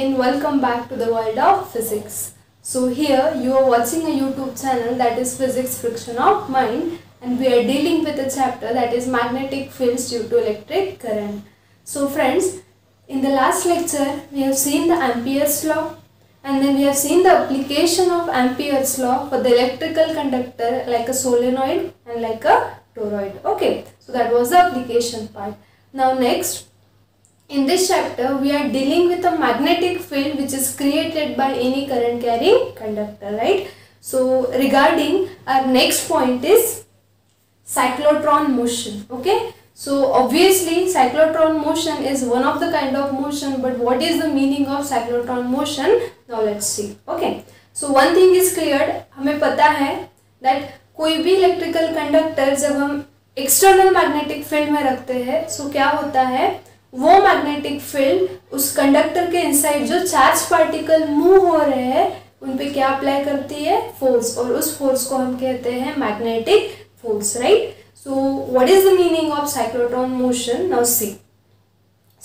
again, welcome back to the world of physics. So here you are watching a YouTube channel that is Physics Friction of Mind, and we are dealing with a chapter that is magnetic fields due to electric current. So friends, in the last lecture we have seen the Ampere's law, and then we have seen the application of Ampere's law for the electrical conductor like a solenoid and like a toroid. Okay, so that was the application part. Now next, in this chapter, we are dealing with a magnetic field which is created by any current carrying conductor, right? So, regarding our next point is cyclotron motion, okay? So, obviously, cyclotron motion is one of the kind of motion, but what is the meaning of cyclotron motion? Now, let's see, okay? So, one thing is cleared, हमें पता है that कोई भी electrical conductor जब हम external magnetic field में रखते हैं, so क्या होता है? वो मैग्नेटिक फील्ड उस कंडक्टर के इनसाइड जो चार्ज पार्टिकल मूव हो रहे हैं उन पे क्या अप्लाई करती है? फोर्स, और उस फोर्स को हम कहते हैं magnetic force, right? So what is the meaning of cyclotron motion? Now see,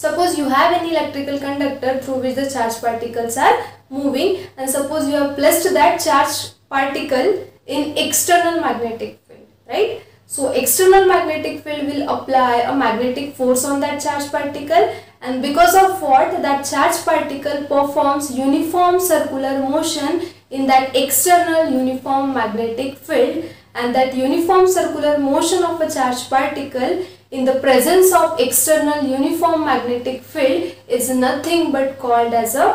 suppose you have an electrical conductor through which the charged particles are moving, and suppose you have placed that charged particle in external magnetic field, right? So external magnetic field will apply a magnetic force on that charged particle, and because of what, that charged particle performs uniform circular motion in that external uniform magnetic field, and that uniform circular motion of a charged particle in the presence of external uniform magnetic field is nothing but called as a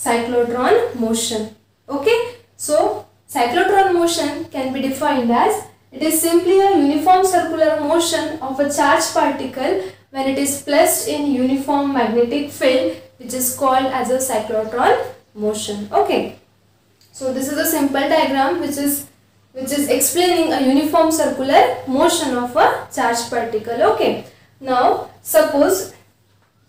cyclotron motion. Okay, so cyclotron motion can be defined as, it is simply a uniform circular motion of a charged particle when it is placed in uniform magnetic field, which is called as a cyclotron motion. Okay, so this is a simple diagram which is explaining a uniform circular motion of a charged particle. Okay, now suppose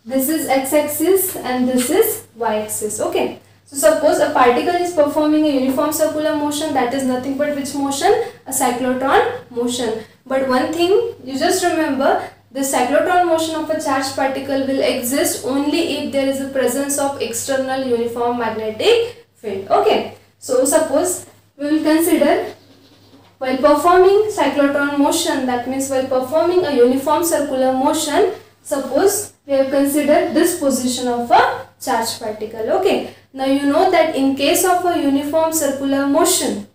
this is x-axis and this is y-axis. Okay, so suppose a particle is performing a uniform circular motion, that is nothing but which motion? A cyclotron motion. But one thing you just remember, the cyclotron motion of a charged particle will exist only if there is a presence of external uniform magnetic field. Okay, so suppose we will consider while performing cyclotron motion, that means while performing a uniform circular motion, suppose we have considered this position of a charged particle. Okay, now you know that in case of a uniform circular motion,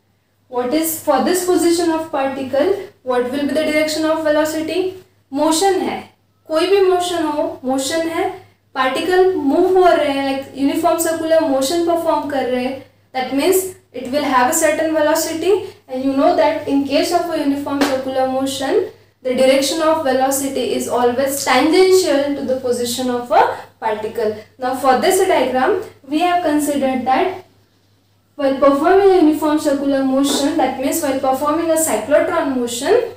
what is for this position of particle, what will be the direction of velocity? Motion है, कोई भी motion हो, motion है, particle move हो रहे हैं, like uniform circular motion perform कर रहे हैं, that means it will have a certain velocity, and you know that in case of a uniform circular motion, the direction of velocity is always tangential to the position of a particle. Now for this diagram, we have considered that while performing a uniform circular motion, that means while performing a cyclotron motion,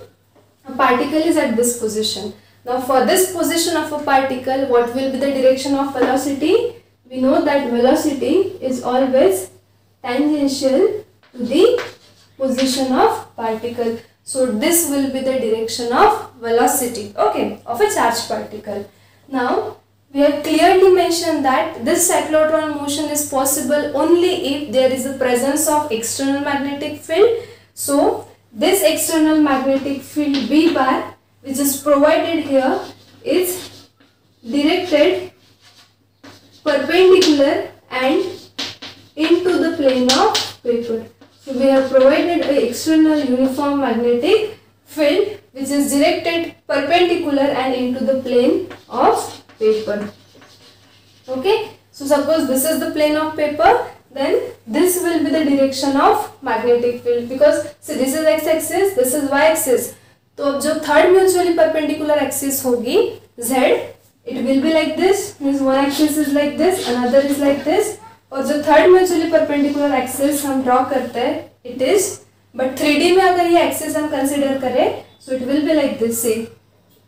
a particle is at this position. Now for this position of a particle, what will be the direction of velocity? We know that velocity is always tangential to the position of particle. So this will be the direction of velocity, okay, of a charged particle. Now we have clearly mentioned that this cyclotron motion is possible only if there is a presence of external magnetic field. So this external magnetic field B bar, which is provided here, is directed perpendicular and into the plane of paper. So we have provided an external uniform magnetic field which is directed perpendicular and into the plane of paper. Okay, so suppose this is the plane of paper, then this will be the direction of magnetic field, because see, this is x-axis, this is y-axis. तो अब जो third mutually perpendicular axis होगी z, it will be like this, means one axis is like this, another is like this, और जो third mutually perpendicular axis हम draw करते हैं, it is, but 3D में अगर ये एक्सिस हम कंसीडर करें, so it will be like this, से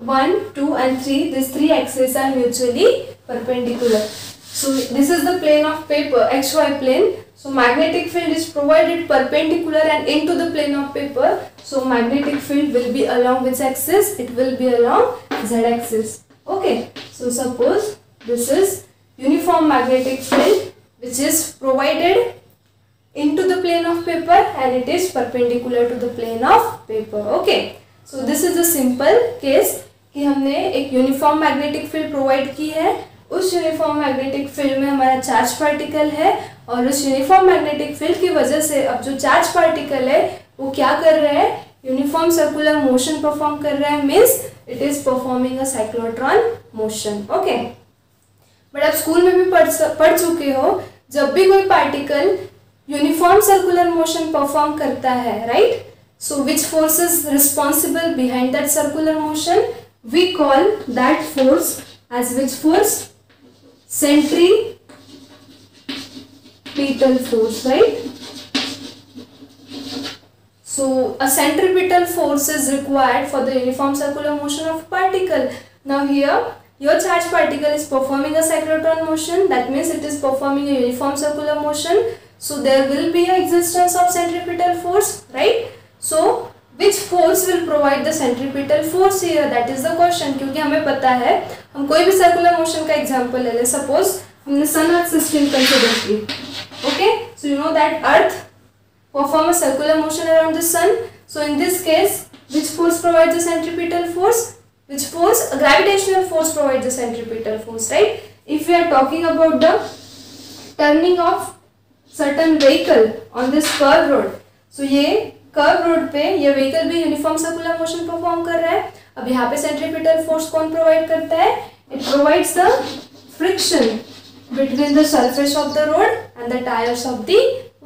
1, 2 and 3, these three axes are mutually perpendicular. So this is the plane of paper, xy plane. So magnetic field is provided perpendicular and into the plane of paper. So magnetic field will be along which axis? It will be along z axis. Okay, so suppose this is uniform magnetic field which is provided into the plane of paper and it is perpendicular to the plane of paper. Okay, so this is a simple case कि हमने एक uniform magnetic field provide की है, उस uniform magnetic field में हमारा charge particle है और उस यूनिफॉर्म मैग्नेटिक फील्ड की वजह से अब जो चार्ज पार्टिकल है वो क्या कर रहा है, यूनिफॉर्म सर्कुलर मोशन परफॉर्म कर रहा है, means it is performing a cyclotron motion. Okay, but आप स्कूल में भी पढ़ चुके हो, जब भी कोई particle uniform circular motion perform करता है, right, so which force is responsible behind that circular motion, we call that force as which force, centripetal force, right? So a centripetal force is required for the uniform circular motion of particle. Now here your charged particle is performing a cyclotron motion, that means it is performing a uniform circular motion, so there will be a existence of centripetal force, right? So which force will provide the centripetal force here, that is the question. क्योंकि हमें पता है, हम कोई भी circular motion का example ले लें, सपोज हमने सन अर्थ सिस्टम कंसिडर की. Okay, so you know that earth perform a circular motion around the sun. So in this case which force provides the centripetal force, which force, a gravitational force provides the centripetal force, right? If we are talking about the turning of certain vehicle on this curved road, so ये curve road पे ये vehicle भी uniform circular motion perform कर रहा है. अब यहाँ पे सेंट्रीपिटल फोर्स कौन प्रोवाइड करता है, it provides the friction between the surface of the road and the tyres of the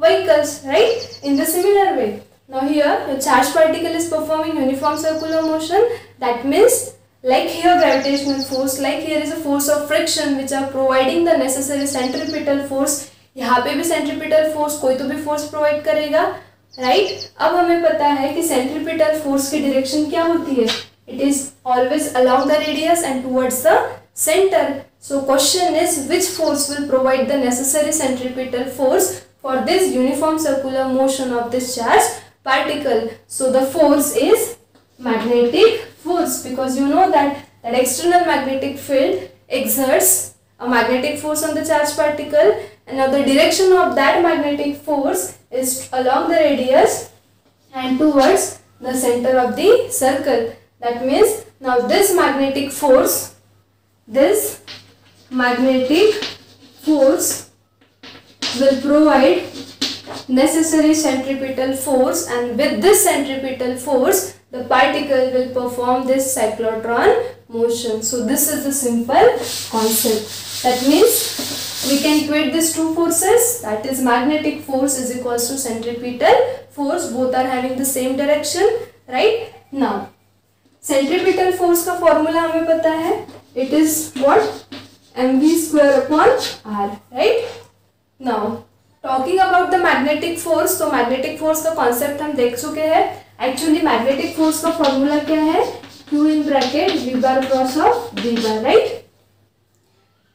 vehicles, right? In the similar way, now here your charged particle is performing uniform circular motion, that means like here gravitational force, like here is a force of friction which are providing the necessary centripetal force. यहाँ पे भी centripetal force कोई तो भी force provide करेगा, right? अब हमें पता है कि सेंट्रीपिटल फोर्स की डायरेक्शन क्या होती है, it is always along the radius and towards the centre. So question is which force will provide the necessary centripetal force for this uniform circular motion of this charge particle. So the force is magnetic force, because you know that external magnetic field exerts a magnetic force on the charged particle, and now the direction of that magnetic force is along the radius and towards the center of the circle. That means now this magnetic force will provide necessary centripetal force, and with this centripetal force the particle will perform this cyclotron motion. So this is the simple concept. That means we can equate these two forces, that is magnetic force is equals to centripetal force, both are having the same direction, right? Now centripetal force का formula हमें पता है, it is what, mv square upon r, right? Now talking about the magnetic force, तो magnetic force का concept हम देख चुके हैं. एक्चुअली मैग्नेटिक फोर्स का फॉर्मूला क्या है, Q in bracket V bar cross of V bar, right?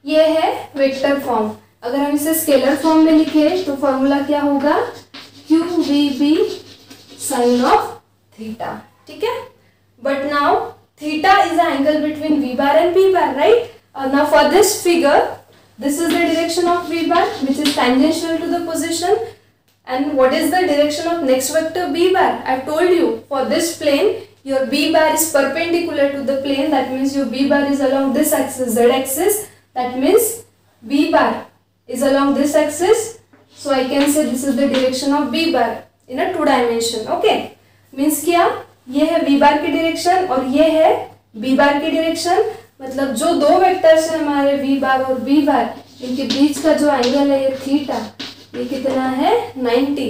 ये है वेक्टर फॉर्म. अगर हम इसे स्केलर फॉर्म में लिखे तो फॉर्मूला क्या होगा, QVB साइन ऑफ थीटा, ठीक है? But now theta is the angle between V bar and P bar, right? Now for this figure, this is the direction of V bar which is tangential to the position. And what is the direction of next vector B bar? I have told you, for this plane your B bar is perpendicular to the plane, that means your B bar is along this axis, Z axis, that means B bar is along this axis, so I can say this is the direction of B bar in a 2 dimension. Okay, means क्या, ये है V bar की direction और ये है B bar की direction. मतलब जो दो वेक्टर्स है हमारे V bar और B bar, इनके बीच का जो एंगल है ये थीटा, ये कितना है 90,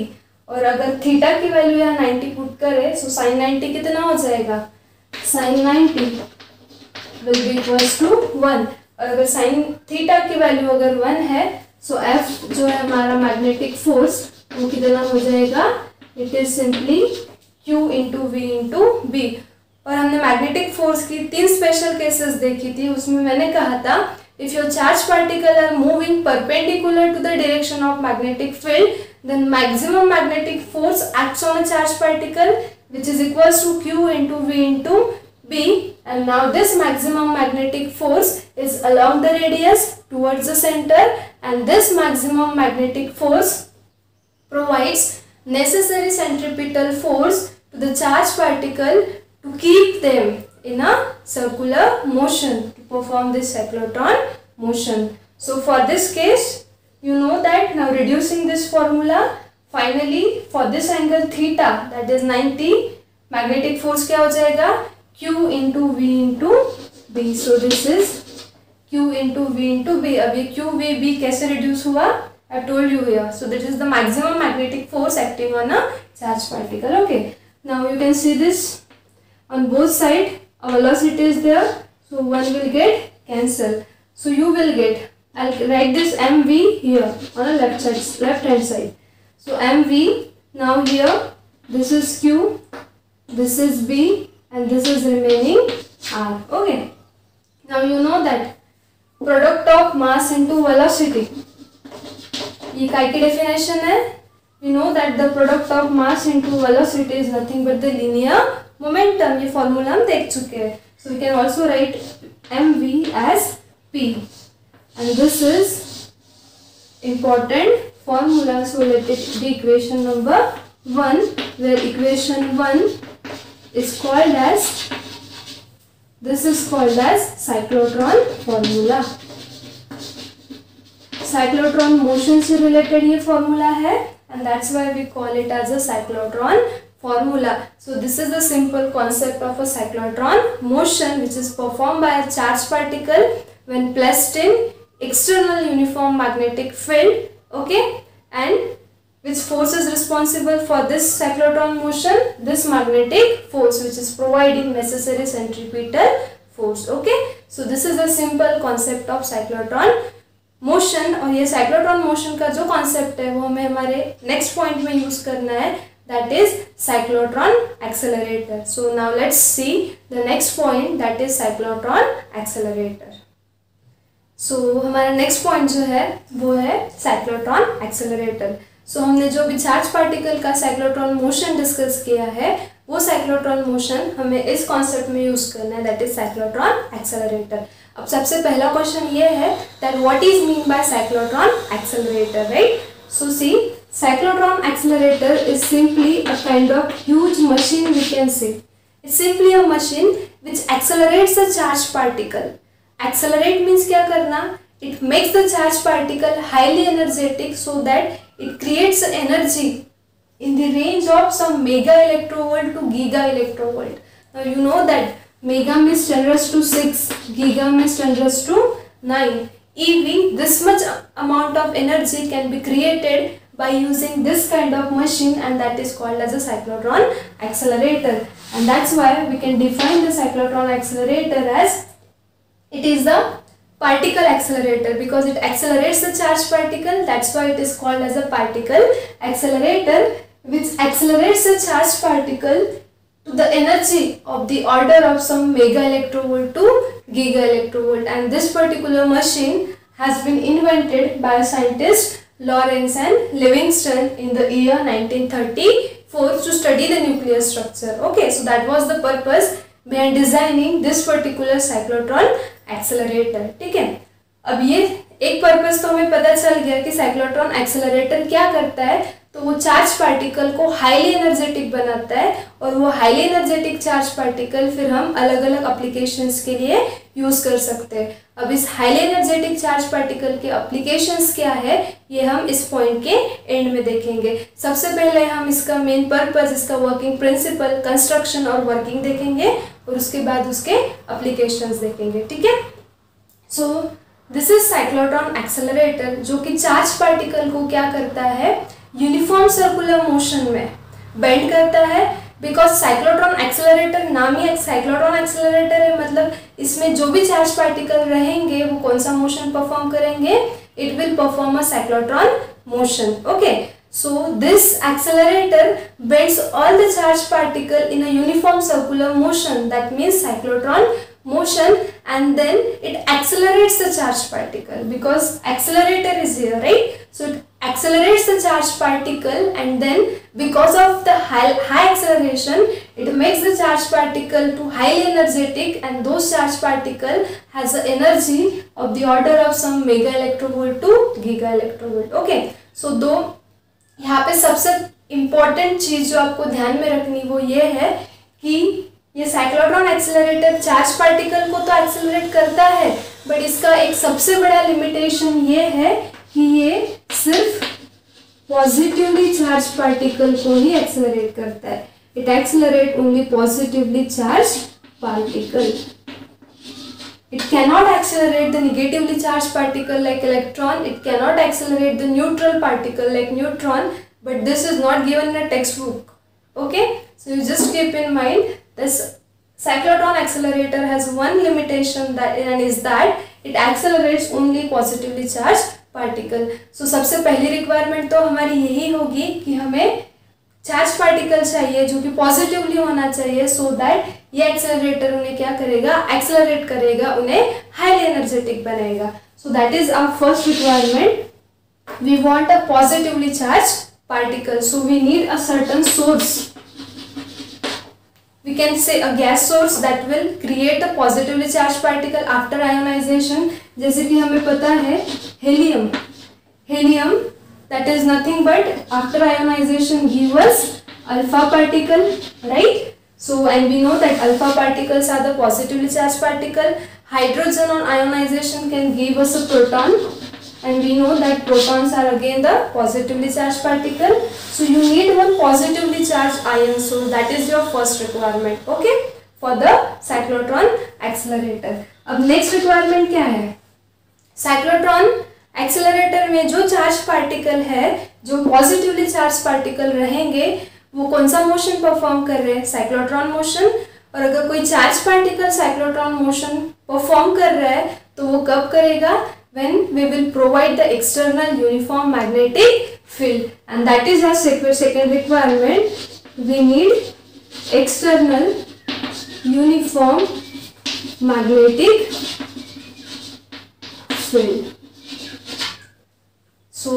और अगर थीटा की वैल्यू यहाँ 90 पुट करे सो साइन 90 कितना हो जाएगा, sine 90 will be equals to 1, और अगर साइन थीटा की वैल्यू अगर 1 है सो एफ जो है हमारा मैग्नेटिक फोर्स वो कितना हो जाएगा, it is simply Q into V into B. और हमने मैग्नेटिक फोर्स की 3 स्पेशल केसेस देखी थी, उसमें मैंने कहा था if your charged particle are moving perpendicular to the direction of magnetic field, then maximum magnetic force acts on a charged particle which is equals to Q into V into B, and now this maximum magnetic force is along the radius towards the center, and this maximum magnetic force provides necessary centripetal force to the charged particle to keep them in a circular motion to perform this cyclotron motion. So for this case, you know that now reducing this formula, finally for this angle theta, that is 90, magnetic force क्या हो जाएगा, Q into V into B. So this is Q into V into B. अब ये Q V B कैसे reduce हुआ? I told you here. So this is the maximum magnetic force acting on a charged particle. Okay. Now you can see this on both sides. A velocity is there. So one will get cancel. So you will get. I'll write this mv here on the left hand side. So mv. Now here this is Q. This is B. And this is remaining R. Okay. Now you know that product of mass into velocity. ये काय की definition है? We know that the product of mass into velocity is nothing but the linear momentum. ये formula हम देख चुके हैं. So we can also write mv as p. And this is important formula. So let it be equation number 1, where equation 1 is called as, this is called as cyclotron formula. Cyclotron motion से related ये formula है and that's why we call it as a cyclotron formula. So this is the simple concept of a cyclotron motion which is perform by a charge particle when placed in external uniform magnetic field. Okay, and which force is responsible for this cyclotron motion? This magnetic force which is providing necessary centripetal force. Okay, so this is the simple concept of cyclotron motion. और ये cyclotron motion का जो concept है वो हमें हमारे next point में use करना है, that is cyclotron accelerator. So now let's see the next point, that is cyclotron accelerator. So हमारा नेक्स्ट पॉइंट जो है वो है साइक्लोट्रॉन एक्सेलरेटर. सो हमने जो भी चार्ज पार्टिकल का साइक्लोट्रॉन मोशन डिस्कस किया है वो साइक्लोट्रॉन मोशन हमें इस कॉन्सेप्ट में यूज करना है, दैट इज साइक्लोट्रॉन एक्सेलरेटर. अब सबसे पहला क्वेश्चन ये है that what is mean by cyclotron accelerator, right? So see, cyclotron accelerator is simply a kind of huge machine we can say. It's simply a machine which accelerates a charge particle. Accelerate means क्या करना? It makes the charge particle highly energetic so that it creates energy in the range of some mega electrovolt to giga electrovolt. Now you know that mega means 10 raised to 6, giga means 10 raised to 9. EV, this much amount of energy can be created by using this kind of machine, and that is called as a cyclotron accelerator. And that's why we can define the cyclotron accelerator as, it is the particle accelerator because it accelerates the charged particle. That's why it is called as a particle accelerator, which accelerates the charged particle to the energy of the order of some mega electrovolt to giga electrovolt. And this particular machine has been invented by scientists Lorentz and Livingston in the year 1934 to study the nuclear structure. Okay, so that was the purpose behind designing this particular cyclotron accelerator. ठीक है, अब ये एक purpose तो हमें पता चल गया कि साइक्लोट्रॉन एक्सेलरेटर क्या करता है. तो वो चार्ज पार्टिकल को हाईली एनर्जेटिक बनाता है और वो हाईली एनर्जेटिक चार्ज पार्टिकल फिर हम अलग अलग एप्लीकेशंस के लिए यूज कर सकते हैं. अब इस हाईली एनर्जेटिक चार्ज पार्टिकल के एप्लीकेशंस क्या है ये हम इस पॉइंट के एंड में देखेंगे. सबसे पहले हम इसका मेन पर्पस, इसका वर्किंग प्रिंसिपल, कंस्ट्रक्शन और वर्किंग देखेंगे और उसके बाद उसके एप्लीकेशंस देखेंगे. ठीक है, so this is cyclotron accelerator जो कि चार्ज पार्टिकल को क्या करता है, यूनिफॉर्म सर्कुलर मोशन में बेंड करता है. बिकॉज साइक्लोट्रॉन एक्सेलरेटर नाम ही साइक्लोट्रॉन एक्सेलरेटर है, मतलब इसमें जो भी चार्ज पार्टिकल रहेंगे वो कौन सा मोशन परफॉर्म करेंगे, it will perform a cyclotron motion. Okay, so this accelerator bends all the charge particle in a uniform circular motion, that means cyclotron motion, and then it accelerates the charged particle because accelerator is here, right? So it accelerates the charged particle, and then because of the high acceleration it makes the charged charged particle to highly energetic, and those charged particle has an energy of the order of some mega electrovolt to giga electrovolt. Okay, so दो यहाँ पे सबसे important चीज जो आपको ध्यान में रखनी वो ये है कि ये साइक्लोट्रॉन एक्सेलरेटर चार्ज पार्टिकल को तो एक्सेलरेट करता है, बट इसका एक सबसे बड़ा लिमिटेशन ये है कि ये सिर्फ पॉजिटिवली चार्ज पार्टिकल को ही एक्सेलरेट करता है. It accelerate only positively charge particle. It cannot accelerate the negatively charged particle like electron. It cannot accelerate the neutral particle like neutron. But this is not given in a textbook. Okay, so you just keep in mind this cyclotron accelerator has one limitation, that and is that it accelerates only positively charged particle. So सबसे पहली requirement तो हमारी यही होगी कि हमें charge particle चाहिए जो कि पॉजिटिवली होना चाहिए, सो दैट ये एक्सेलरेटर उन्हें क्या करेगा, एक्सेलरेट करेगा, उन्हें हाईली एनर्जेटिक बनाएगा. So that is our first requirement. We want a positively charge particle, so we need a certain source. We can say a gas source that will create a positively charge particle after ionization. जैसे कि हमें पता है helium that is nothing but after ionization give us alpha particle, right? So and we know that alpha particles are the positively charged particle. Hydrogen on ionization can give us a proton, and we know that protons are again the positively charged particle. So you need one positively charged ion source. That is your first requirement, okay, for the cyclotron accelerator. अब next requirement क्या है? cyclotron accelerator में जो charge particle है, जो positively charge particle रहेंगे, वो कौन सा मोशन परफॉर्म कर रहे हैं, साइक्लोट्रॉन मोशन. और अगर कोई charge particle cyclotron motion perform कर रहा है तो वो कब करेगा, when we will provide the external uniform magnetic field. And that is our second requirement. We need external uniform magnetic field. So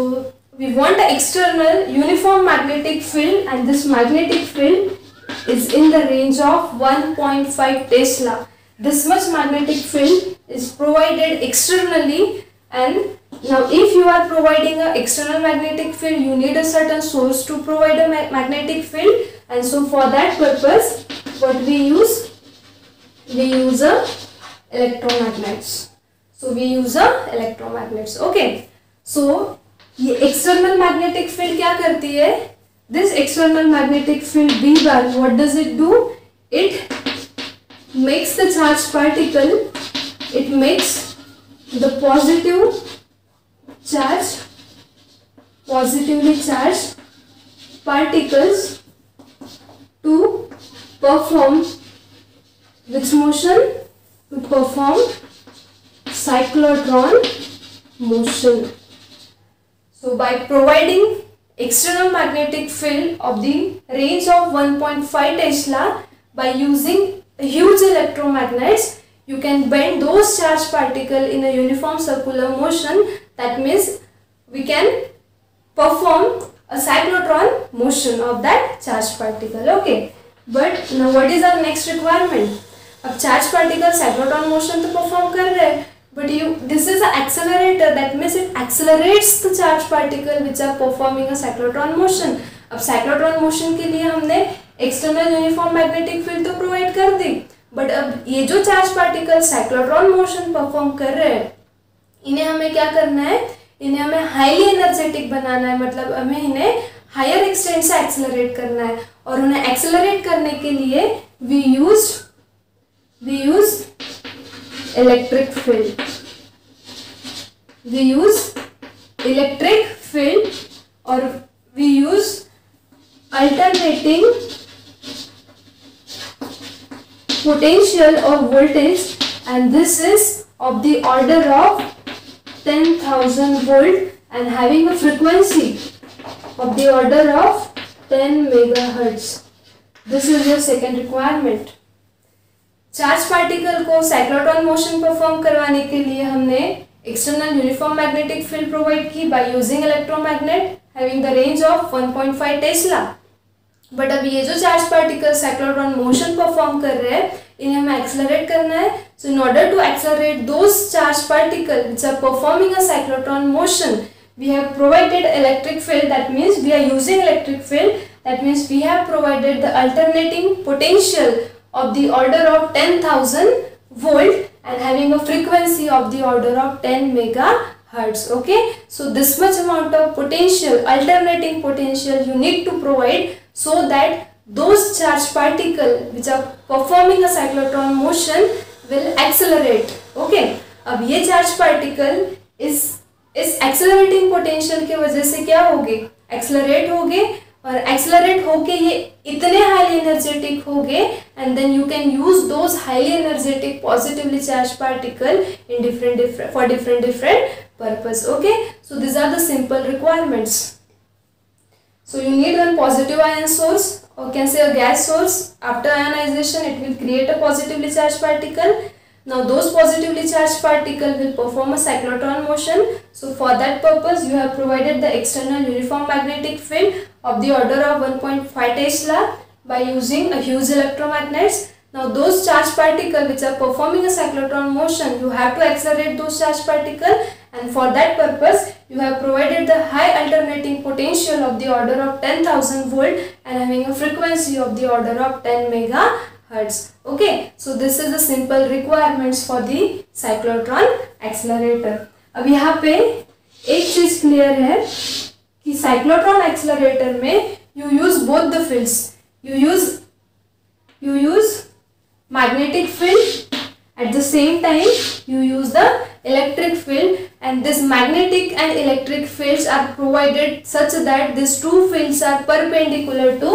we want the external uniform magnetic field, and this magnetic field is in the range of 1.5 Tesla. This much magnetic field is provided externally, and now if you are providing an external magnetic field, you need a certain source to provide a magnetic field, and so for that purpose what we use a electromagnets. So we use a electromagnets. Okay, so ये external magnetic field क्या करती है, this external magnetic field B bar, what does it do, it makes the charge particle, it makes the positively charge particles to perform which motion, to perform cyclotron motion. So by providing external magnetic field of the range of 1.5 Tesla by using huge electromagnets, you can bend those charged particles in a uniform circular motion. That means we can perform a cyclotron motion of that charged particle. Okay, but now what is our next requirement? अब charged particle cyclotron motion तो perform कर रहे हैं, but this is an accelerator, that means it accelerates the charged particle which are performing a cyclotron motion. अब cyclotron motion के लिए हमने external uniform magnetic field तो provide कर दी, but अब ये जो charged particle cyclotron motion perform कर रहे हैं, इन्हें हमें क्या करना है, इन्हें हमें highly energetic बनाना है. मतलब हमें इन्हें higher extent से accelerate करना है, और उन्हें accelerate करने के लिए we use electric field. We use electric field, or we use alternating potential or voltage, and this is of the order of 10,000 volt and having a frequency of the order of 10 megahertz. This is your second requirement. Charge particle को cyclotron motion perform करवाने के लिए हमने external uniform magnetic field provide की by using electromagnet having the range of 1.5 tesla. But अब ये जो charge particle cyclotron motion perform कर रहे हैं, इन्हें हमें एक्सेलरेट करना है. So in order to accelerate those charge particle which are performing a cyclotron motion, we have provided electric field. That means we are using electric field. That means we have provided the alternating potential of the order of 10,000 volt and having a frequency of the order of 10 megahertz. Okay, so this much amount of potential, alternating potential, you need to provide so that those charged particle which are performing a cyclotron motion will accelerate. Okay, अब ये charged particle इस accelerating potential की वजह से क्या होगे, accelerate होगे, और एक्सेलरेट होके ये इतने हाईली एनर्जेटिक होगे and then you can use those highly energetic positively charge particle in different purpose. Okay, so these are the simple requirements. So you need one positive ion source, or can say a gas source. After ionization it will create a positively charged particle. Now those positively charged particle will perform a cyclotron motion. So for that purpose you have provided the external uniform magnetic field of the order of 1.5 Tesla by using a huge electromagnets. Now those charged particle which are performing a cyclotron motion, you have to accelerate those charged particle, and for that purpose you have provided the high alternating potential of the order of 10,000 volt and having a frequency of the order of 10 megahertz. Okay, so this is the simple requirements for the cyclotron accelerator. अब यहाँ पे एक चीज clear है कि cyclotron accelerator में you use both the fields. You use magnetic field, at the same time you use the electric field, and this magnetic and electric fields are provided such that these two fields are perpendicular to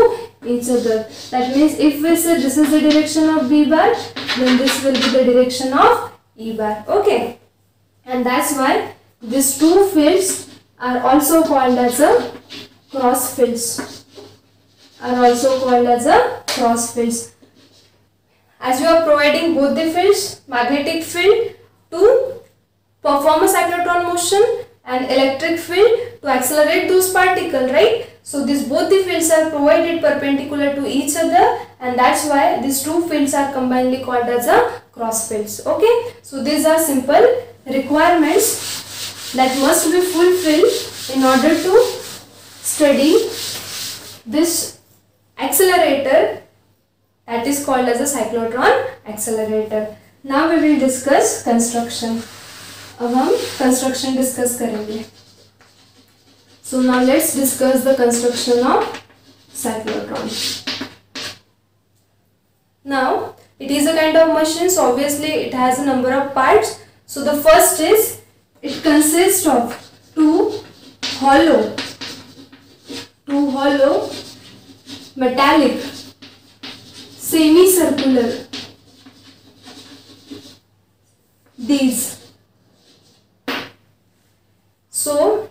each other. That means if we say this is the direction of B bar, then this will be the direction of E bar. Okay, and that's why these two fields are also called as a cross fields. As you are providing both the fields, magnetic field to perform a cyclotron motion and electric field to accelerate those particles, right? So both the fields are provided perpendicular to each other, and that's why these two fields are combinedly called as a cross fields. Okay, so these are simple requirements that must be fulfilled in order to study this accelerator that is called as a cyclotron accelerator. Now we will discuss construction. अब हम construction discuss करेंगे. So now let's discuss the construction of cyclotron. Now it is a kind of machine, so obviously it has a number of parts. So the first is, it consists of two hollow metallic semicircular discs. So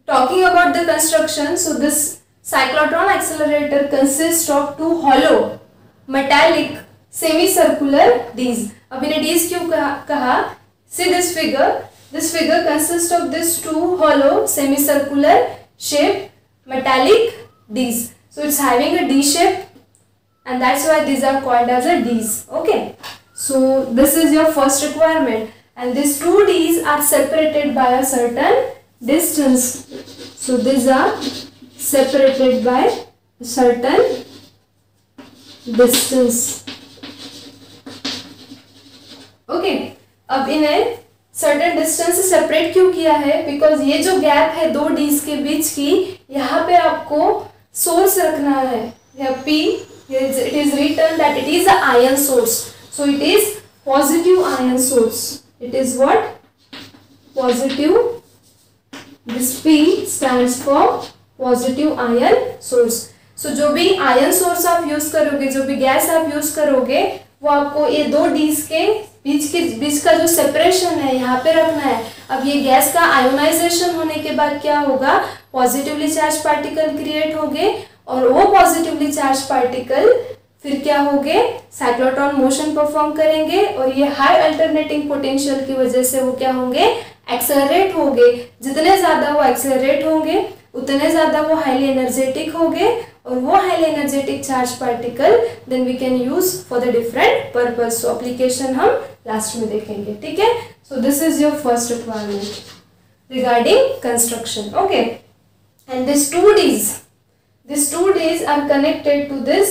talking about the construction, so this cyclotron accelerator consists of two hollow metallic semicircular discs. अब इन्हें disc क्यों कहा? See this figure. This figure consists of these two hollow semicircular shaped metallic discs. So it's having a D shape, and that's why these are called as a Ds. Okay, so this is your first requirement, and these two Ds are separated by a certain distance. So these are separated by a certain distance. Okay, अब इन्हें certain distance से separate क्यों किया है? Because ये जो gap है दो Ds के बीच की, यहाँ पे आपको source रखना है. यहाँ P, it is written that it is a ion source. So it is positive ion source. It is what? Positive. This P stands for positive ion source. So जो भी ion source आप use करोगे, जो भी gas आप use करोगे, वो आपको ये दो Ds के बीच का जो सेपरेशन है यहाँ पे रखना है. अब ये गैस का आयोनाइजेशन होने के बाद क्या होगा? पॉजिटिवली चार्ज पार्टिकल क्रिएट होंगे, और वो पॉजिटिवली चार्ज पार्टिकल फिर क्या होंगे? साइक्लोट्रॉन मोशन परफॉर्म करेंगे, और ये हाई अल्टरनेटिंग पोटेंशियल की वजह से वो क्या होंगे? एक्सेलरेट होंगे. जितने ज़्यादा वो एक्सेलरेट होंगे, उतने ज़्यादा वो हाईली एनर्जेटिक हो गए, और वो highly energetic charge particle then we can use for the different purpose. So application हम लास्ट में देखेंगे. ठीक है. So this is your first requirement regarding construction. Okay. And this 2Ds are connected to this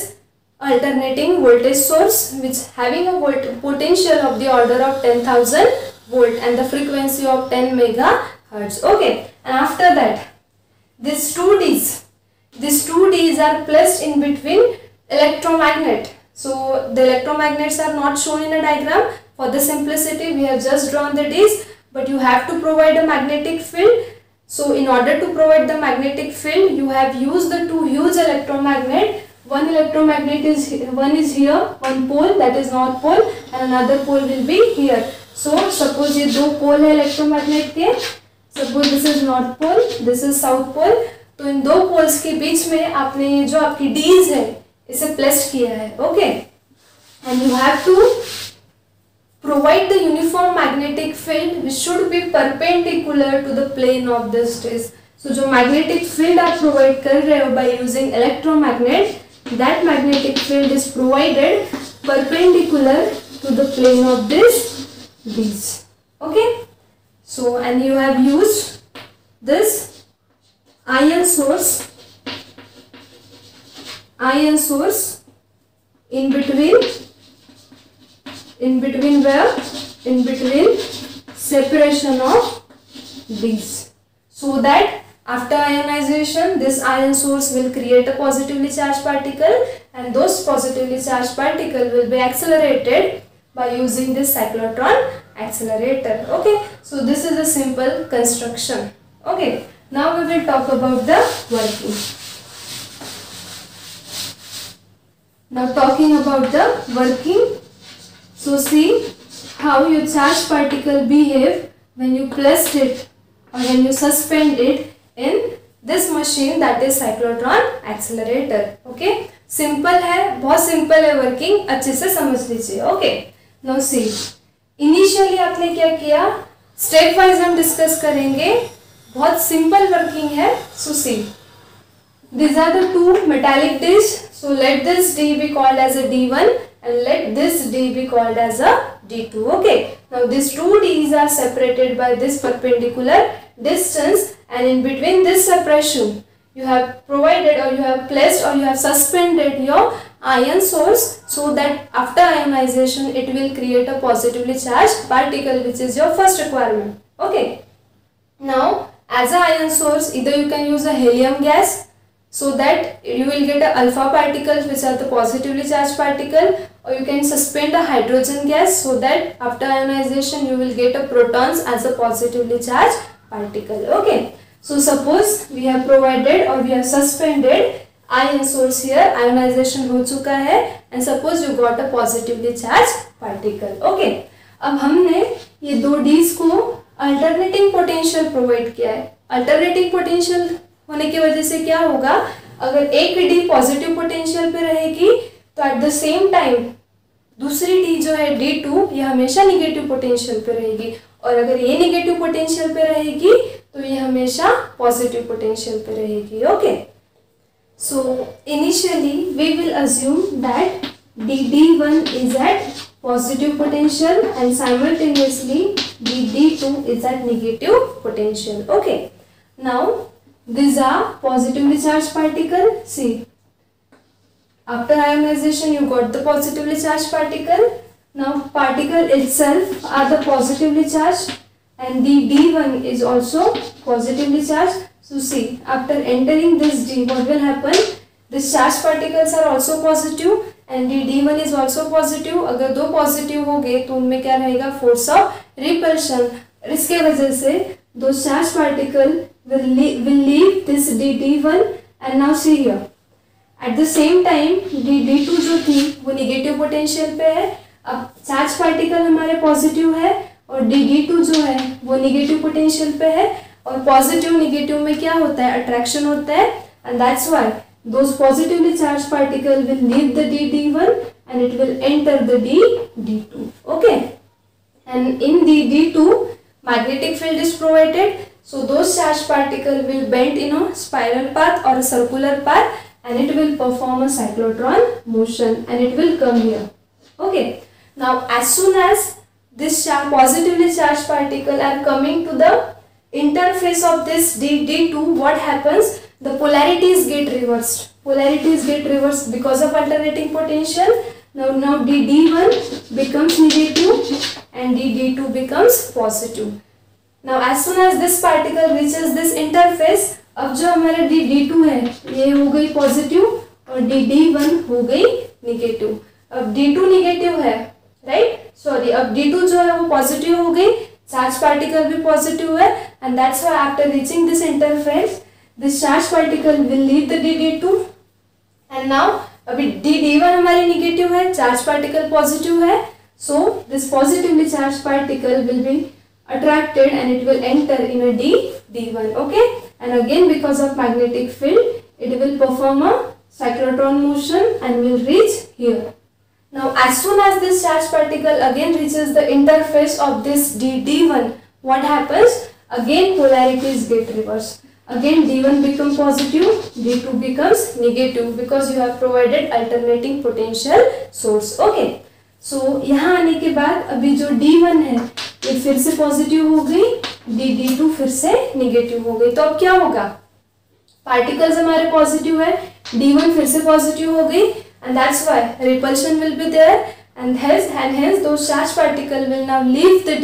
alternating voltage source which having a potential of the order of 10,000 volt and the frequency of 10 megahertz. Okay. And after that, these 2Ds are placed in between electromagnet. So the electromagnets are not shown in a diagram. For the simplicity, we have just drawn the Ds, but you have to provide a magnetic field. So in order to provide the magnetic field, you have used the two huge electromagnet. One electromagnet is here, one pole, that is north pole, and another pole will be here. So suppose ये दो pole है electromagnet के. Suppose this is north pole, this is south pole. तो इन दो poles के बीच में आपने ये जो आपकी Ds है इसे प्लेस किया है. Okay. And you have to provide the uniform magnetic field which should be perpendicular to the plane of this disc. So जो magnetic field आप provide कर रहे हो by using electromagnet, that magnetic field is provided perpendicular to the plane of this disc. Okay. So and you have used this ion source in between where? In between separation of these, so that after ionization this ion source will create a positively charged particle, and those positively charged particle will be accelerated by using this cyclotron accelerator. Okay. So this is a simple construction. Okay. Now we will talk about the working. Now talking about the working. So see how your charged particle behave when you place it or when you suspend it in this machine, that is cyclotron accelerator. Okay. Simple है, बहुत simple है working, अच्छे से समझ लीजिए. Okay. Now see, initially आपने क्या किया, step wise हम discuss करेंगे. बहुत simple working है. So see, these are the two metallic discs. So let this D be called as a D1 and let this D be called as a D2. Okay. Now these two Ds are separated by this perpendicular distance, and in between this separation you have provided or you have placed or you have suspended your ion source, so that after ionization it will create a positively charged particle, which is your first requirement. Okay. Now as a ion source, either you can use a helium gas, so that you will get a alpha particles which are the positively charged particle, or you can suspend a hydrogen gas, so that after ionization you will get a protons as a positively charged particle. Okay. So suppose we have provided or we have suspended ion source here, ionization हो चुका है, and suppose you got a positively charged particle. Okay. अब हमने ये दो Ds को alternating potential provide किया है. अल्टरनेटिंग पोटेंशियल होने की वजह से क्या होगा, अगर एक डी पॉजिटिव पोटेंशियल पे रहेगी तो एट द सेम टाइम दूसरी डी जो है D2 ये हमेशा निगेटिव पोटेंशियल पे रहेगी, और अगर ये निगेटिव पोटेंशियल पे रहेगी तो ये हमेशा पॉजिटिव पोटेंशियल पे रहेगी. ओके. So initially we will assume that D1 is at positive potential and simultaneously D2 is at negative potential. Okay. Now these are positively charged particle. See, after ionization you got the positively charged particle. Now particle itself are the positively charged and the D1 is also positively charged. So see, after entering this D, what will happen? These charged particles are also positive and D1 is also positive. अगर दो positive हो गए तो उनमें क्या रहेगा, force of repulsion. इसके वजह से दो charge particle will leave this D1 and now see here. At the same time D2 जो थी वो निगेटिव पोटेंशियल पे है. अब चार्ज पार्टिकल हमारे पॉजिटिव है और D2 जो है वो निगेटिव पोटेंशियल पे है, और पॉजिटिव निगेटिव में क्या होता है, अट्रैक्शन होता है, and that's why those positively charged particle will leave the D1 and it will enter the D2. Okay. And in the D2 magnetic field is provided. So those charged particle will bend in a spiral path or a circular path, and it will perform a cyclotron motion, and it will come here. Okay. Now as soon as this positively charged particle are coming to the interface of this D2, what happens? The polarities get reversed. Polarities get reversed because of alternating potential. Now D1 becomes negative and D2 becomes positive. Now as soon as this particle reaches this interface, अब जो हमारे D2 है ये हो गई positive और D1 हो गई नेगेटिव. अब D2 नेगेटिव है, राइट, सॉरी, अब D2 जो है वो पॉजिटिव हो गई, चार्ज पार्टिकल भी पॉजिटिव है, and that's why after reaching this interface this charge particle will leave the D2. And now अभी D1 हमारी नेगेटिव है, चार्ज पार्टिकल पॉजिटिव है, so this positively charge particle will be attracted and it will enter in a D1. Okay, and again because of magnetic field it will perform a cyclotron motion and will reach here. Now as soon as this charged particle again reaches the interface of this D1, what happens? Again polarities get reversed. Again D1 becomes positive, D2 becomes negative because you have provided alternating potential source. Okay, so यहाँ आने के बाद अभी जो D1 है ये फिर से पॉजिटिव हो गई, D2 फिर से नेगेटिव हो गई. तो अब क्या होगा? पार्टिकल्स हमारे पॉजिटिव है, D1 फिर से पॉजिटिव हो गई, and that's why repulsion will be there, and hence those charged particle will now leave the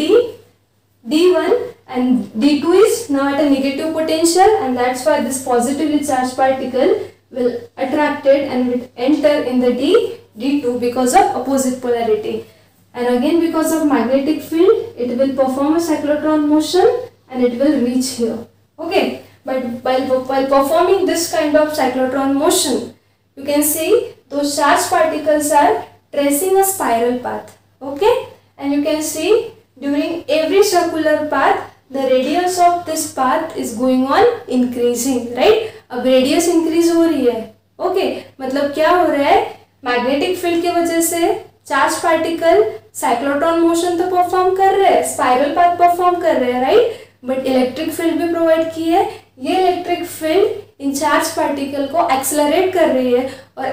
D1 and D2 is now at a negative potential, and that's why this positively charged particle will attracted and will enter in the D2 because of opposite polarity. And again because of magnetic field it will perform a cyclotron motion and it will reach here. Okay, but while performing this kind of cyclotron motion, you can see those charged particles are tracing a spiral path. Okay, and you can see during every circular path the radius of this path is going on increasing, right? अब radius increase हो रही है. Okay, मतलब क्या हो रहा है? Magnetic field की वजह से चार्ज पार्टिकल साइक्लोट्रॉन मोशन तो परफॉर्म कर रहे हैं, स्पाइरल पाथ परफॉर्म कर रहे हैं, राइट, बट इलेक्ट्रिक फील्ड भी प्रोवाइड की है. ये electric field in charge particle को एक्सेलरेट कर रही है, और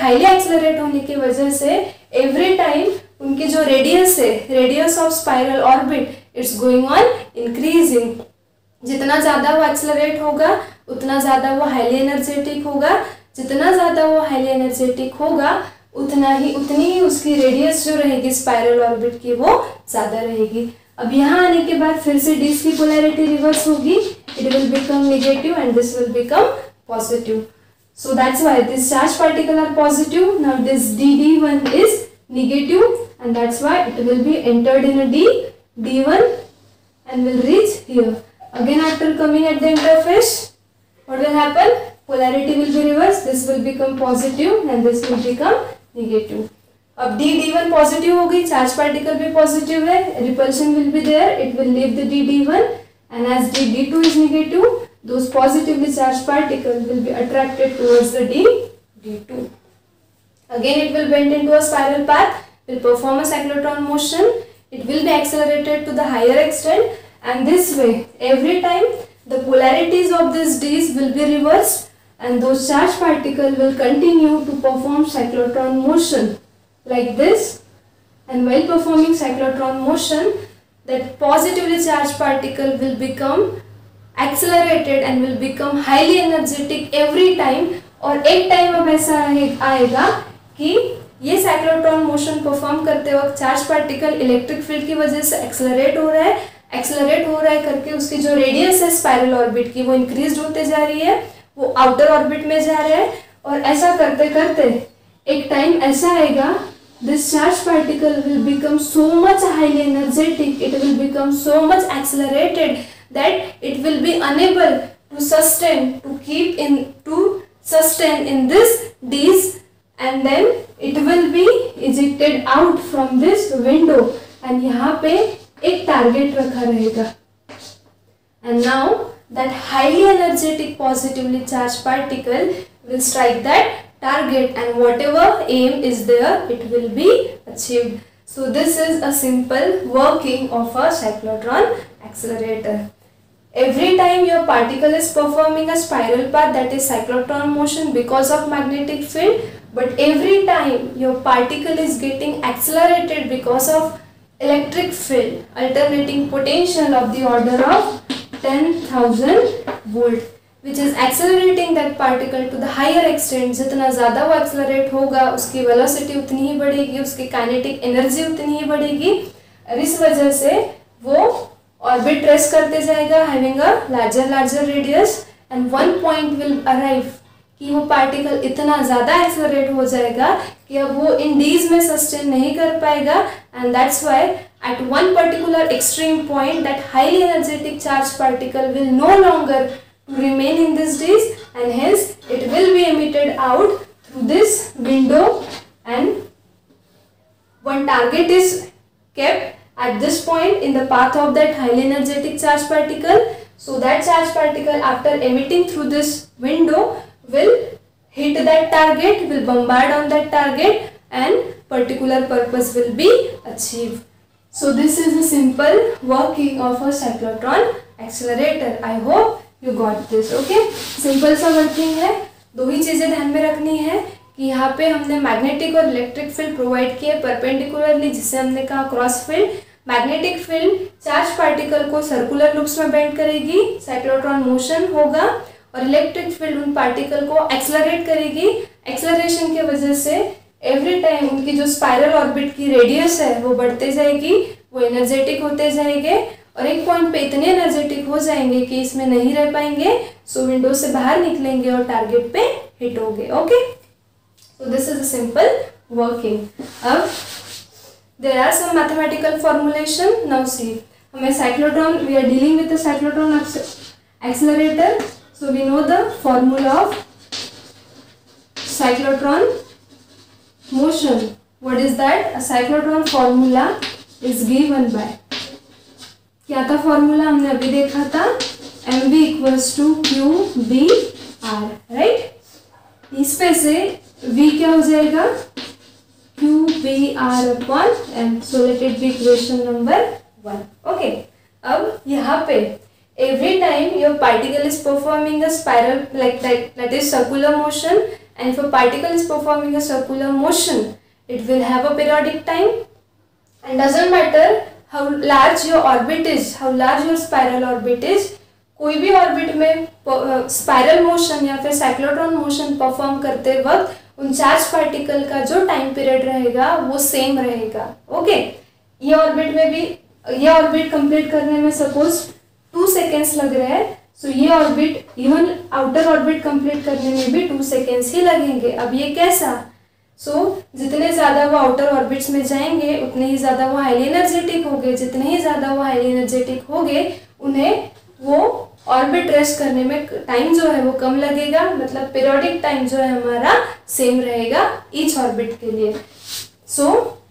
हाईली एक्सेलरेट होने की वजह से एवरी टाइम उनकी जो रेडियस है, radius of spiral orbit, it's going on increasing. जितना ज़्यादा वो एक्सेलरेट होगा उतना ज़्यादा वो हाईली एनर्जेटिक होगा, जितना ज़्यादा वो हाईली एनर्जेटिक होगा उतनी ही उसकी रेडियस जो रहेगी स्पाइरल ऑर्बिट की वो ज़्यादा रहेगी. अब यहाँ आने के बाद फिर से डी की पोलैरिटी रिवर्स होगी, it will become negative and this will become positive. So that's why this charge particle are positive. Now this D1 is negative and that's why it will be entered in a D1 and will reach here. Again after coming at the interface, what will happen? Polarity will be reversed, this will become positive and this will become negative. अब D1 positive हो गई, charge particle भी positive है, repulsion will be there, it will leave the D1 and as D2 is negative, those positively charged particles will be attracted towards the D2. Again it will bend into a spiral path, will perform a cyclotron motion, it will be accelerated to the higher extent, and this way every time the polarities of these D's will be reversed and those charged particles will continue to perform cyclotron motion like this. And while performing cyclotron motion, that positively charged particle will become accelerated and will become highly energetic every time. और एक time अब ऐसा आएगा कि ये cyclotron motion perform करते वक्त charge particle electric field की वजह से एक्सेलरेट हो रहा है करके उसकी जो रेडियस है स्पाइरल ऑर्बिट की वो इंक्रीज होते जा रही है, वो आउटर ऑर्बिट में जा रहा है. और ऐसा करते करते एक टाइम ऐसा आएगा, this charge particle will become so much highly energetic, it will become so much accelerated that it will be unable to sustain in this D's, and then it will be ejected out from this window and यहाँ पे एक target रखा रहेगा. And now that highly energetic positively charged particle will strike that target and whatever aim is there it will be achieved. So this is a simple working of a cyclotron accelerator. every time your particle is performing a spiral path, that is cyclotron motion because of magnetic field, but every time your particle is getting accelerated because of electric field, alternating potential of the order of 10,000 volt, which is accelerating that particle to the higher extent. जितना ज़्यादा वो accelerate होगा उसकी velocity उतनी ही बढ़ेगी, उसकी kinetic energy उतनी ही बढ़ेगी, और इस वजह से वो orbit trace करते जाएगा having a larger radius, and one point will arrive कि वो पार्टिकल इतना ज़्यादा एक्सेलरेट हो जाएगा कि अब वो इन डीज में सस्टेन नहीं कर पाएगा, and that's why at one particular extreme point that highly energetic charge particle will no longer remain in this disk, and hence it will be emitted out through this window, and one target is kept at this point in the path of that highly energetic charge particle. So that charge particle, after emitting through this window, will hit that target, will bombard on that target, and particular purpose will be achieved. So this is the simple working of a cyclotron accelerator. I hope you got this. Okay, simple सा working है. दो ही चीज़ें ध्यान में रखनी है कि यहाँ पे हमने मैग्नेटिक और इलेक्ट्रिक फील्ड प्रोवाइड किए परपेंडिकुलरली, जिसे हमने कहा cross field. Magnetic field charge particle को सर्कुलर लूप्स में बेंड करेगी, साइक्लोट्रॉन मोशन होगा, और इलेक्ट्रिक फील्ड उन पार्टिकल को एक्सेलरेट करेगी. एक्सेलरेशन के वजह से एवरी टाइम उनकी जो स्पाइरल ऑर्बिट की रेडियस है वो बढ़ते जाएगी, वो एनर्जेटिक होते जाएंगे, और एक पॉइंट पे इतने एनर्जेटिक हो जाएंगे कि इसमें नहीं रह पाएंगे, सो विंडो से बाहर निकलेंगे और टारगेट पे हिट होंगे. Okay, so this is a simple working. अब there are some mathematical formulation. Now see, हमें cyclotron, we are dealing with the cyclotron accelerator. So we know the formula of cyclotron motion. What is that? A cyclotron formula is given by, क्या था formula? हमने अभी देखा था, mv equals to qbr, right. इस पे से v क्या हो जाएगा? qbr upon m. So let it be equation number 1. Okay, अब यहाँ पे every time your particle is performing a spiral like that is circular motion, and if a particle is performing a circular motion, it will have a periodic time, and doesn't matter how large your orbit is, how large your spiral orbit is. कोई भी orbit में spiral motion या फिर cyclotron motion perform करते वक्त उन charge particle का जो टाइम पीरियड रहेगा वो सेम रहेगा. ओके, ये ऑर्बिट में भी, ये ऑर्बिट कंप्लीट करने में सपोज 2 सेकेंड्स लग रहे हैं, सो ये orbit, even outer orbit complete करने में भी 2 सेकेंड्स ही लगेंगे. अब ये कैसा? सो जितने ज़्यादा वो आउटर ऑर्बिट्स में जाएंगे उतने ही ज़्यादा वो हाईली एनर्जेटिक होंगे, जितने ही ज़्यादा वो हाईली एनर्जेटिक होंगे उन्हें वो ऑर्बिट रेस्ट करने में टाइम जो है वो कम लगेगा, मतलब पीरियोडिक टाइम जो है हमारा सेम रहेगा ईच ऑर्बिट के लिए. So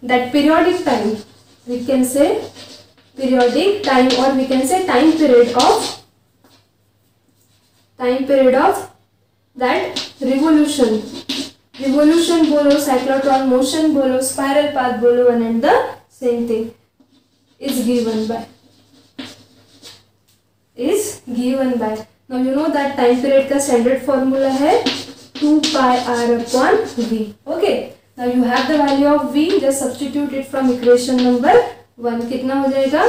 that periodic time we can say periodic time, or we can say time period of that revolution. Revolution बोलो, cyclotron motion बोलो, spiral path बोलो, one and the same thing is given by. Now you know that time period का standard formula है 2 pi r upon v. Okay, now you have the value of v, just substitute it from equation number 1. कितना हो जाएगा?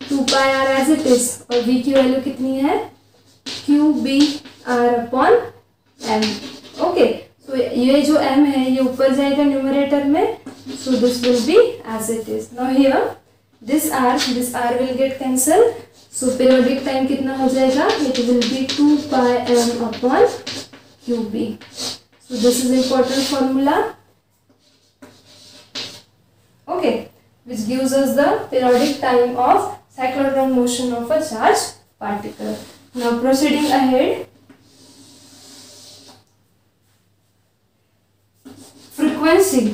2 pi r as it is, और v की value कितनी है? qbr upon m. ओके, सो ये जो m है ये ऊपर जाएगा न्यूमरेटर में, so this will be as it is. Now here this r will get cancel, so periodic time कितना हो जाएगा? It will be 2 pi m upon qb. So this is important formula. Okay, which gives us the periodic time of cyclotron motion of a charged particle. Now proceeding ahead, frequency.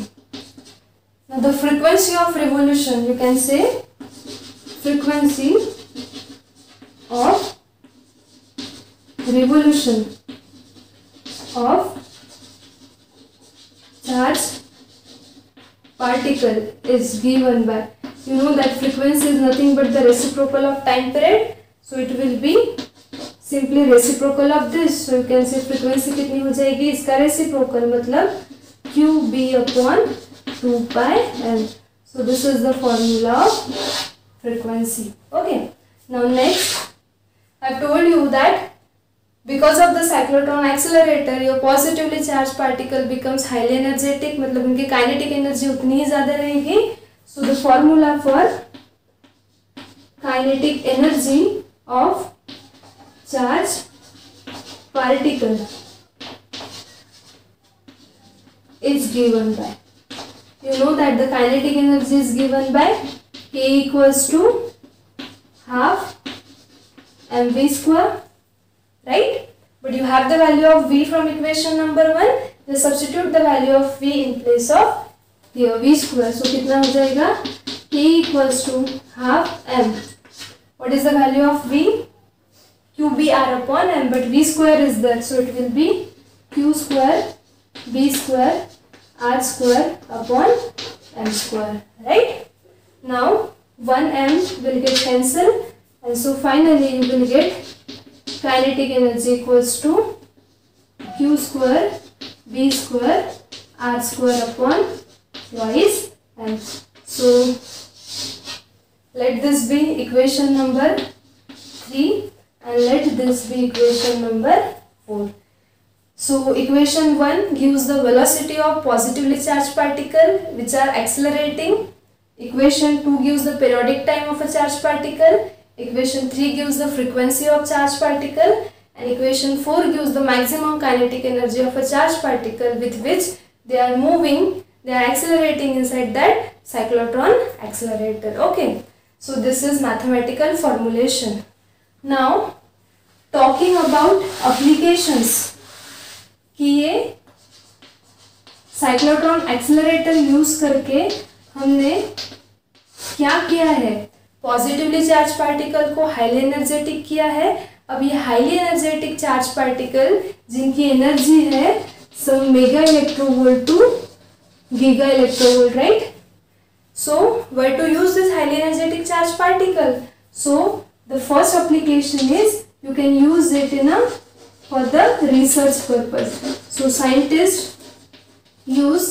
Now the frequency of revolution, you can say frequency of revolution of charged particle is given by, you know that frequency is nothing but the reciprocal of time period. So it will be simply reciprocal of this. So you can say frequency कितनी हो जाएगी इसका reciprocal, मतलब QB upon 2πm. So this is the formula of frequency. Okay. Now next, I told you that because of the cyclotron accelerator, your positively charged particle becomes highly energetic. मतलब उनकी kinetic energy उतनी ही ज़्यादा रहेगी. So the formula for kinetic energy of charged particle is given by, you know that the kinetic energy is given by K equals to half mv square, right? But you have the value of V from equation number 1. Just substitute the value of V in place of here V square. So कितना हो जाएगा? K equals to half m. What is the value of V? QBR upon m, but V square is there, so it will be Q square B square R square upon m square, right? Now 1m will get cancelled, and so finally you will get kinetic energy equals to Q square B square R square upon twice m. So let this be equation number 3 and let this be equation number 4. So equation 1 gives the velocity of positively charged particle which are accelerating. Equation 2 gives the periodic time of a charged particle. Equation 3 gives the frequency of charged particle. And equation 4 gives the maximum kinetic energy of a charged particle with which they are moving, they are accelerating inside that cyclotron accelerator. Okay. So this is mathematical formulation. Now talking about applications, कि ये cyclotron accelerator use करके हमने क्या किया है, positively charge particle को highly energetic किया है. अब ये हाईली एनर्जेटिक चार्ज पार्टिकल जिनकी एनर्जी है some mega electronvolt to giga electronvolt, right? So where to use this highly energetic charged particle? So the first application is you can use it in for the research purpose. So scientists use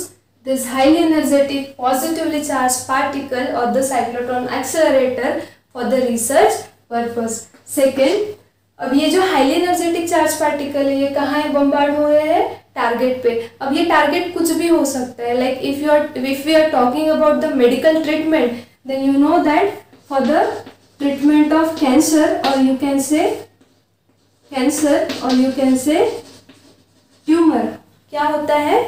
this highly energetic positively charged particle or the cyclotron accelerator for the research purpose. Second, अब ये जो highly energetic charge particle है ये कहाँ है bombard हो रहे हैं? टारगेट पे. अब ये टारगेट कुछ भी हो सकता है. Like if we are talking about the medical treatment, then you know that for the treatment of cancer or you can say tumour, क्या होता है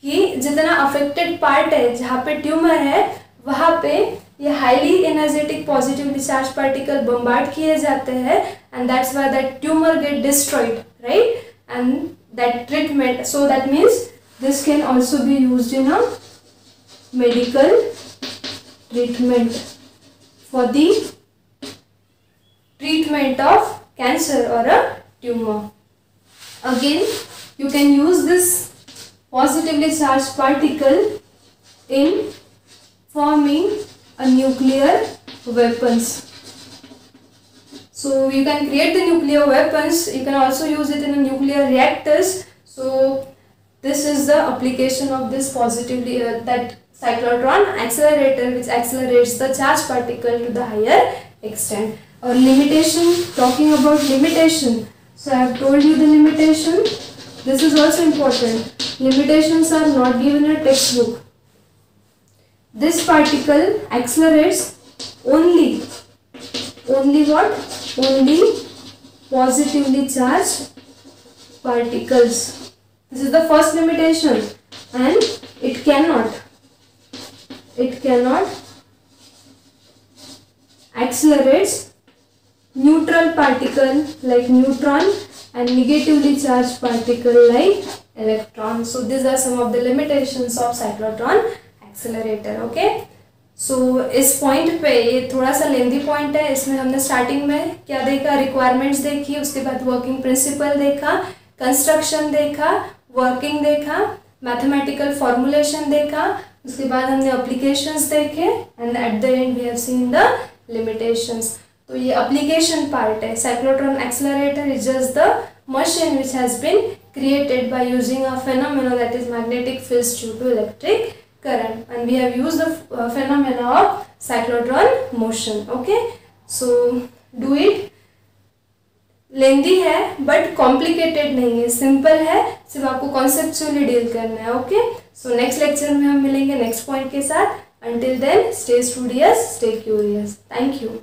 कि जितना अफेक्टेड पार्ट है जहाँ पे ट्यूमर है वहाँ पे ये highly energetic positively charge particle bombard किए जाते हैं and that's why that tumour get destroyed, right? And that treatment, so that means this can also be used in a medical treatment for the treatment of cancer or a tumor. Again, you can use this positively charged particle in forming a nuclear weapons. So you can create the nuclear weapons. You can also use it in a nuclear reactors. So this is the application of this positively that cyclotron accelerator, which accelerates the charged particle to the higher extent. Or limitation, talking about limitation. So I have told you the limitation. This is also important. Limitations are not given in a textbook. This particle accelerates only what? Only positively charged particles. This is the first limitation, and it cannot accelerates neutral particle like neutron and negatively charged particle like electron. So these are some of the limitations of cyclotron accelerator. Okay, so इस point पे ये थोड़ा सा लेंदी point है. इसमें हमने starting में क्या देखा? रिक्वायरमेंट्स देखी, उसके बाद वर्किंग प्रिंसिपल देखा, कंस्ट्रक्शन देखा, वर्किंग देखा, मैथमेटिकल फॉर्मुलेशन देखा, उसके बाद हमने एप्लीकेशंस देखे and at the end we have seen the limitations. तो ये एप्लीकेशन पार्ट है. Cyclotron accelerator is just the machine which has been created by using a phenomena that is magnetic fields due to electric current, and we have used the phenomena of cyclotron motion. Okay, so do it. लेंदी है but complicated नहीं है, simple है, सिर्फ आपको conceptually deal करना है. Okay, so next lecture में हम मिलेंगे नेक्स्ट पॉइंट के साथ. Until then, stay studious, stay curious. Thank you.